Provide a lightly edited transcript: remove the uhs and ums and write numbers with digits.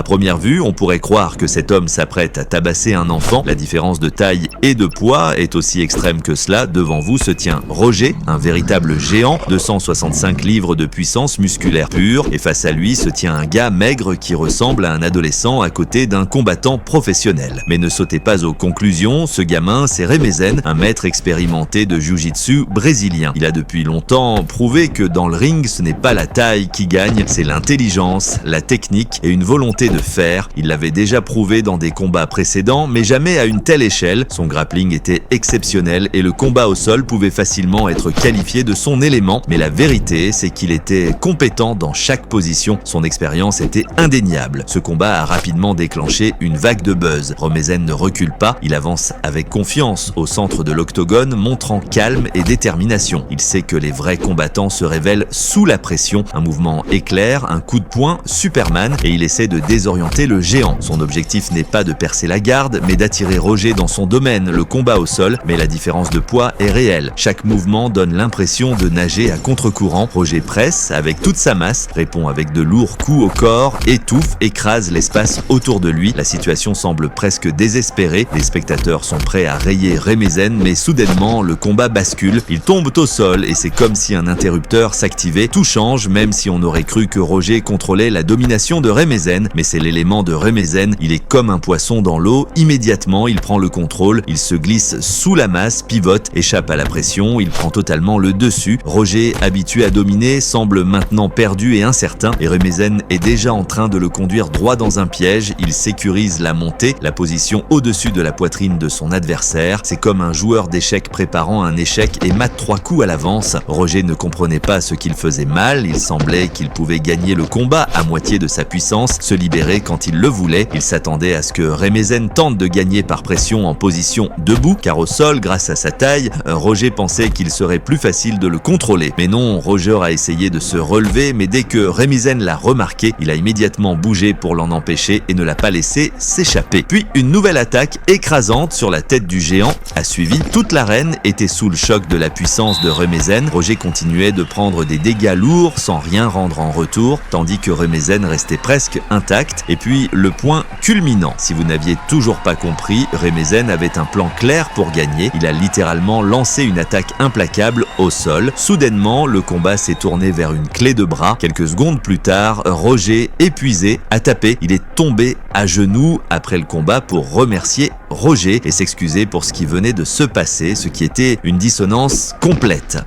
À première vue, on pourrait croire que cet homme s'apprête à tabasser un enfant. La différence de taille et de poids est aussi extrême que cela. Devant vous se tient Roger, un véritable géant, 265 livres de puissance musculaire pure, et face à lui se tient un gars maigre qui ressemble à un adolescent à côté d'un combattant professionnel. Mais ne sautez pas aux conclusions, ce gamin c'est Remezen, un maître expérimenté de jiu-jitsu brésilien. Il a depuis longtemps prouvé que dans le ring, ce n'est pas la taille qui gagne, c'est l'intelligence, la technique et une volonté de faire. Il l'avait déjà prouvé dans des combats précédents, mais jamais à une telle échelle. Son grappling était exceptionnel et le combat au sol pouvait facilement être qualifié de son élément. Mais la vérité, c'est qu'il était compétent dans chaque position. Son expérience était indéniable. Ce combat a rapidement déclenché une vague de buzz. Remezen ne recule pas, il avance avec confiance au centre de l'octogone, montrant calme et détermination. Il sait que les vrais combattants se révèlent sous la pression. Un mouvement éclair, un coup de poing, Superman, et il essaie de désorienter le géant. Son objectif n'est pas de percer la garde, mais d'attirer Roger dans son domaine, le combat au sol, mais la différence de poids est réelle. Chaque mouvement donne l'impression de nager à contre-courant. Roger presse avec toute sa masse, répond avec de lourds coups au corps, étouffe, écrase l'espace autour de lui. La situation semble presque désespérée. Les spectateurs sont prêts à rayer Remezen, mais soudainement, le combat bascule. Ils tombent au sol et c'est comme si un interrupteur s'activait. Tout change, même si on aurait cru que Roger contrôlait la domination de Remezen, mais c'est l'élément de Remezen. Il est comme un poisson dans l'eau. Immédiatement, il prend le contrôle. Il se glisse sous la masse, pivote, échappe à la pression. Il prend totalement le dessus. Roger, habitué à dominer, semble maintenant perdu et incertain. Et Remezen est déjà en train de le conduire droit dans un piège. Il sécurise la montée, la position au-dessus de la poitrine de son adversaire. C'est comme un joueur d'échecs préparant un échec et mate 3 coups à l'avance. Roger ne comprenait pas ce qu'il faisait mal. Il semblait qu'il pouvait gagner le combat à moitié de sa puissance, se libérer quand il le voulait. Il s'attendait à ce que Remezen tente de gagner par pression en position debout, car au sol, grâce à sa taille, Roger pensait qu'il serait plus facile de le contrôler. Mais non, Roger a essayé de se relever, mais dès que Remezen l'a remarqué, il a immédiatement bougé pour l'en empêcher et ne l'a pas laissé s'échapper. Puis une nouvelle attaque écrasante sur la tête du géant a suivi. Toute l'arène était sous le choc de la puissance de Remezen. Roger continuait de prendre des dégâts lourds sans rien rendre en retour, tandis que Remezen restait presque intact. Et puis le point culminant. Si vous n'aviez toujours pas compris, Remezen avait un plan clair pour gagner. Il a littéralement lancé une attaque implacable au sol. Soudainement, le combat s'est tourné vers une clé de bras. Quelques secondes plus tard, Roger, épuisé, a tapé. Il est tombé à genoux après le combat pour remercier Roger et s'excuser pour ce qui venait de se passer, ce qui était une dissonance complète.